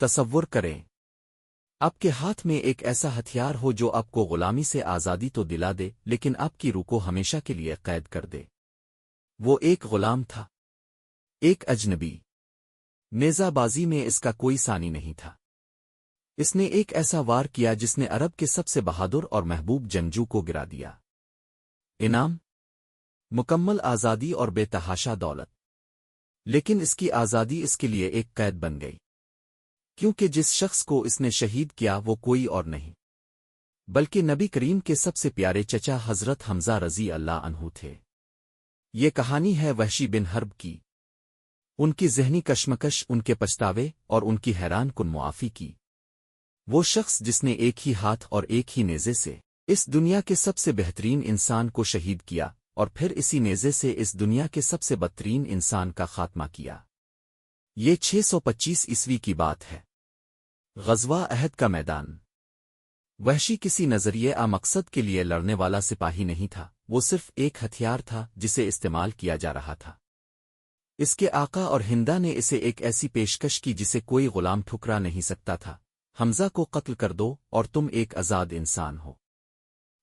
تصور کریں آپ کے ہاتھ میں ایک ایسا ہتھیار ہو جو آپ کو غلامی سے آزادی تو دلا دے لیکن آپ کی روح کو ہمیشہ کے لیے قید کر دے۔ وہ ایک غلام تھا، ایک اجنبی۔ نیزہ بازی میں اس کا کوئی ثانی نہیں تھا۔ اس نے ایک ایسا وار کیا جس نے عرب کے سب سے بہادر اور محبوب جنگجو کو گرا دیا۔ انعام مکمل آزادی اور بے تحاشا دولت۔ لیکن اس کی آزادی اس کے لیے ایک قید بن گئی، کیونکہ جس شخص کو اس نے شہید کیا وہ کوئی اور نہیں بلکہ نبی کریم کے سب سے پیارے چچا حضرت حمزہ رضی اللہ عنہ تھے۔ یہ کہانی ہے وحشی بن حرب کی، ان کی ذہنی کشمکش، ان کے پچھتاوے اور ان کی حیران کن معافی کی۔ وہ شخص جس نے ایک ہی ہاتھ اور ایک ہی نیزے سے اس دنیا کے سب سے بہترین انسان کو شہید کیا اور پھر اسی نیزے سے اس دنیا کے سب سے بدترین انسان کا خاتمہ کیا۔ یہ 625 عیسوی کی بات ہے، غزوہ احد کا میدان۔ وحشی کسی نظریے مقصد کے لیے لڑنے والا سپاہی نہیں تھا، وہ صرف ایک ہتھیار تھا جسے استعمال کیا جا رہا تھا۔ اس کے آقا اور ہندا نے اسے ایک ایسی پیشکش کی جسے کوئی غلام ٹھکرا نہیں سکتا تھا، حمزہ کو قتل کر دو اور تم ایک آزاد انسان ہو۔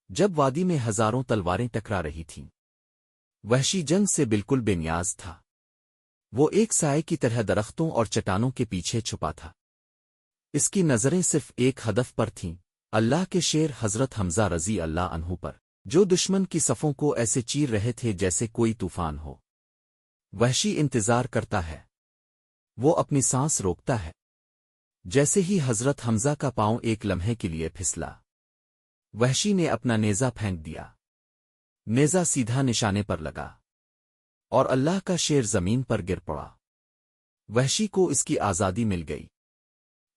جب وادی میں ہزاروں تلواریں ٹکرا رہی تھیں، وحشی جنگ سے بالکل بے نیاز تھا۔ وہ ایک سائے کی طرح درختوں اور چٹانوں کے پیچھے چھپا تھا۔ اس کی نظریں صرف ایک ہدف پر تھیں، اللہ کے شیر حضرت حمزہ رضی اللہ عنہ پر، جو دشمن کی صفوں کو ایسے چیر رہے تھے جیسے کوئی طوفان ہو۔ وحشی انتظار کرتا ہے، وہ اپنی سانس روکتا ہے۔ جیسے ہی حضرت حمزہ کا پاؤں ایک لمحے کے لیے پھسلا، وحشی نے اپنا نیزہ پھینک دیا۔ نیزہ سیدھا نشانے پر لگا اور اللہ کا شیر زمین پر گر پڑا۔ وحشی کو اس کی آزادی مل گئی،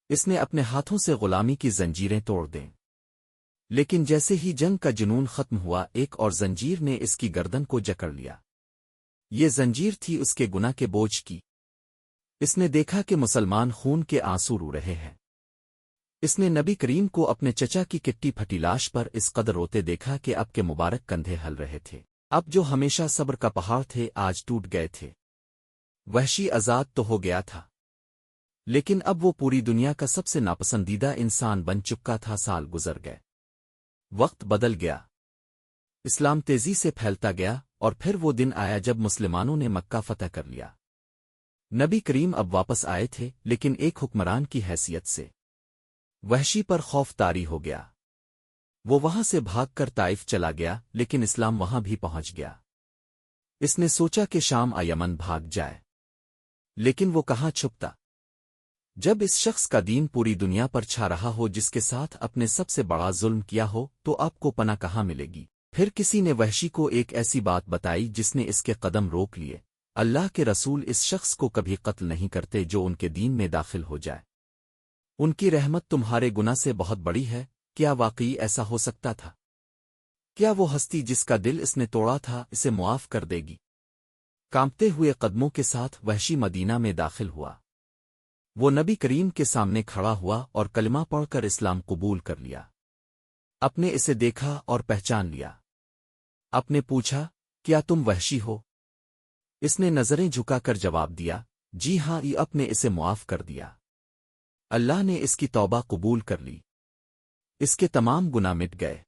اس نے اپنے ہاتھوں سے غلامی کی زنجیریں توڑ دیں۔ لیکن جیسے ہی جنگ کا جنون ختم ہوا، ایک اور زنجیر نے اس کی گردن کو جکڑ لیا۔ یہ زنجیر تھی اس کے گناہ کے بوجھ کی۔ اس نے دیکھا کہ مسلمان خون کے آنسو رو رہے ہیں۔ اس نے نبی کریم کو اپنے چچا کی کٹی پھٹی لاش پر اس قدر روتے دیکھا کہ اب کے مبارک کندھے ہل رہے تھے، اب جو ہمیشہ صبر کا پہاڑ تھے آج ٹوٹ گئے تھے۔ وحشی آزاد تو ہو گیا تھا، لیکن اب وہ پوری دنیا کا سب سے ناپسندیدہ انسان بن چکا تھا۔ سال گزر گئے، وقت بدل گیا، اسلام تیزی سے پھیلتا گیا، اور پھر وہ دن آیا جب مسلمانوں نے مکہ فتح کر لیا۔ نبی کریم اب واپس آئے تھے، لیکن ایک حکمران کی حیثیت سے۔ وحشی پر خوف طاری ہو گیا، وہ وہاں سے بھاگ کر طائف چلا گیا، لیکن اسلام وہاں بھی پہنچ گیا۔ اس نے سوچا کہ شام یمن بھاگ جائے، لیکن وہ کہاں چھپتا؟ جب اس شخص کا دین پوری دنیا پر چھا رہا ہو، جس کے ساتھ اپنے سب سے بڑا ظلم کیا ہو، تو آپ کو پناہ کہاں ملے گی؟ پھر کسی نے وحشی کو ایک ایسی بات بتائی جس نے اس کے قدم روک لیے۔ اللہ کے رسول اس شخص کو کبھی قتل نہیں کرتے جو ان کے دین میں داخل ہو جائے۔ ان کی رحمت تمہارے گناہ سے بہت بڑی ہے۔ کیا واقعی ایسا ہو سکتا تھا؟ کیا وہ ہستی جس کا دل اس نے توڑا تھا اسے معاف کر دے گی؟ کانپتے ہوئے قدموں کے ساتھ وحشی مدینہ میں داخل ہوا۔ وہ نبی کریم کے سامنے کھڑا ہوا اور کلمہ پڑھ کر اسلام قبول کر لیا۔ اپنے اسے دیکھا اور پہچان لیا۔ آپ نے پوچھا، کیا تم وحشی ہو؟ اس نے نظریں جھکا کر جواب دیا، جی ہاں۔ یہ اپنے اسے معاف کر دیا۔ اللہ نے اس کی توبہ قبول کر لی، اس کے تمام گناہ مٹ گئے۔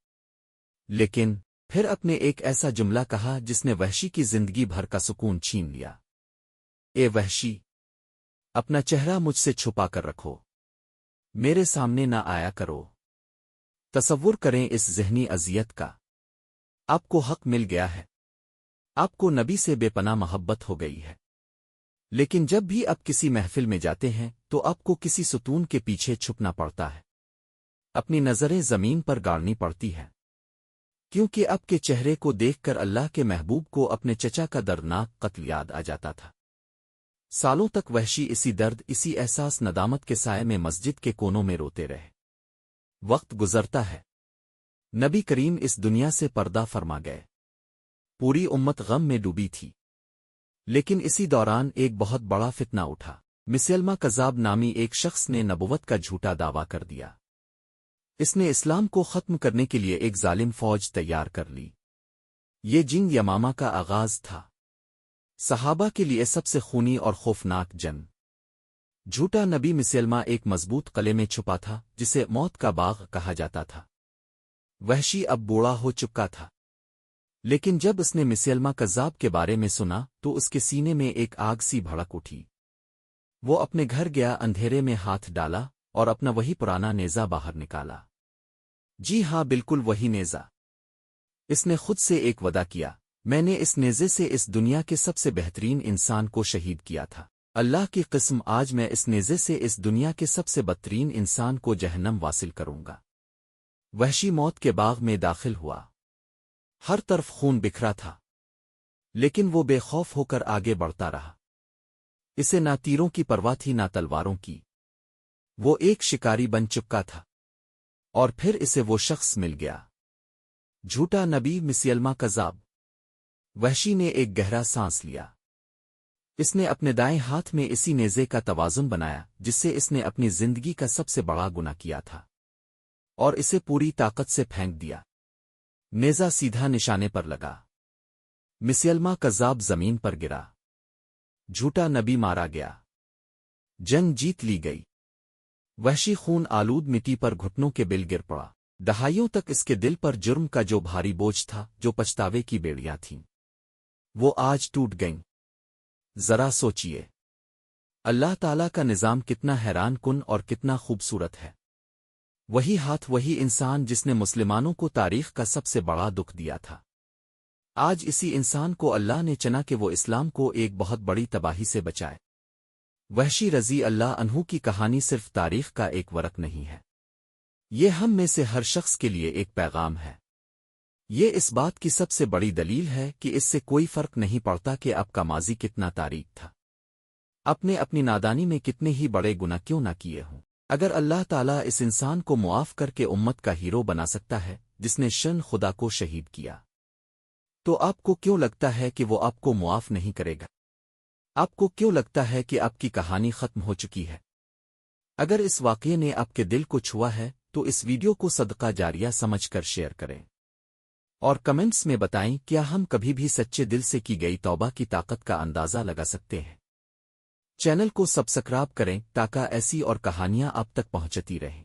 لیکن پھر اپنے ایک ایسا جملہ کہا جس نے وحشی کی زندگی بھر کا سکون چھین لیا۔ اے وحشی، اپنا چہرہ مجھ سے چھپا کر رکھو، میرے سامنے نہ آیا کرو۔ تصور کریں اس ذہنی اذیت کا۔ آپ کو حق مل گیا ہے، آپ کو نبی سے بے پناہ محبت ہو گئی ہے، لیکن جب بھی آپ کسی محفل میں جاتے ہیں تو آپ کو کسی ستون کے پیچھے چھپنا پڑتا ہے، اپنی نظریں زمین پر گاڑنی پڑتی ہے، کیونکہ آپ کے چہرے کو دیکھ کر اللہ کے محبوب کو اپنے چچا کا دردناک قتل یاد آ جاتا تھا۔ سالوں تک وحشی اسی درد، اسی احساس ندامت کے سائے میں مسجد کے کونوں میں روتے رہے۔ وقت گزرتا ہے، نبی کریم اس دنیا سے پردہ فرما گئے، پوری امت غم میں ڈوبی تھی۔ لیکن اسی دوران ایک بہت بڑا فتنہ اٹھا۔ مسیلمہ کذاب نامی ایک شخص نے نبوت کا جھوٹا دعویٰ کر دیا۔ اس نے اسلام کو ختم کرنے کے لیے ایک ظالم فوج تیار کر لی۔ یہ جنگ یمامہ کا آغاز تھا، صحابہ کے لیے سب سے خونی اور خوفناک جنگ۔ جھوٹا نبی مسلمہ ایک مضبوط قلعے میں چھپا تھا جسے موت کا باغ کہا جاتا تھا۔ وحشی اب بوڑھا ہو چکا تھا، لیکن جب اس نے مسلمہ کذاب کے بارے میں سنا تو اس کے سینے میں ایک آگ سی بھڑک اٹھی۔ وہ اپنے گھر گیا، اندھیرے میں ہاتھ ڈالا اور اپنا وہی پرانا نیزہ باہر نکالا۔ جی ہاں، بالکل وہی نیزہ۔ اس نے خود سے ایک وعدہ کیا، میں نے اس نیزے سے اس دنیا کے سب سے بہترین انسان کو شہید کیا تھا۔ اللہ کی قسم، آج میں اس نیزے سے اس دنیا کے سب سے بدترین انسان کو جہنم واصل کروں گا۔ وحشی موت کے باغ میں داخل ہوا۔ ہر طرف خون بکھرا تھا، لیکن وہ بے خوف ہو کر آگے بڑھتا رہا۔ اسے نہ تیروں کی پرواہ تھی نہ تلواروں کی۔ وہ ایک شکاری بن چکا تھا، اور پھر اسے وہ شخص مل گیا، جھوٹا نبی مسلمہ کذاب۔ وحشی نے ایک گہرا سانس لیا۔ اس نے اپنے دائیں ہاتھ میں اسی نیزے کا توازن بنایا جس سے اس نے اپنی زندگی کا سب سے بڑا گناہ کیا تھا، اور اسے پوری طاقت سے پھینک دیا۔ نیزہ سیدھا نشانے پر لگا۔ مسلمہ کذاب زمین پر گرا۔ جھوٹا نبی مارا گیا۔ جنگ جیت لی گئی۔ وحشی خون آلود مٹی پر گھٹنوں کے بل گر پڑا۔ دہائیوں تک اس کے دل پر جرم کا جو بھاری بوجھ تھا، جو پچھتاوے کی بیڑیاں تھیں، وہ آج ٹوٹ گئیں۔ ذرا سوچئے، اللہ تعالیٰ کا نظام کتنا حیران کن اور کتنا خوبصورت ہے۔ وہی ہاتھ، وہی انسان جس نے مسلمانوں کو تاریخ کا سب سے بڑا دکھ دیا تھا، آج اسی انسان کو اللہ نے چنا کہ وہ اسلام کو ایک بہت بڑی تباہی سے بچائے۔ وحشی رضی اللہ عنہ کی کہانی صرف تاریخ کا ایک ورق نہیں ہے، یہ ہم میں سے ہر شخص کے لیے ایک پیغام ہے۔ یہ اس بات کی سب سے بڑی دلیل ہے کہ اس سے کوئی فرق نہیں پڑتا کہ آپ کا ماضی کتنا تاریک تھا، اپنی نادانی میں کتنے ہی بڑے گناہ کیوں نہ کیے ہوں، اگر اللہ تعالیٰ اس انسان کو معاف کر کے امت کا ہیرو بنا سکتا ہے جس نے شن خدا کو شہید کیا، تو آپ کو کیوں لگتا ہے کہ وہ آپ کو معاف نہیں کرے گا؟ آپ کو کیوں لگتا ہے کہ آپ کی کہانی ختم ہو چکی ہے؟ اگر اس واقعے نے آپ کے دل کو چھوا ہے تو اس ویڈیو کو صدقہ جاریہ سمجھ کر شیئر کریں، اور کمنٹس میں بتائیں کیا ہم کبھی بھی سچے دل سے کی گئی توبہ کی طاقت کا اندازہ لگا سکتے ہیں۔ چینل کو سبسکرائب کریں تاکہ ایسی اور کہانیاں آپ تک پہنچتی رہیں۔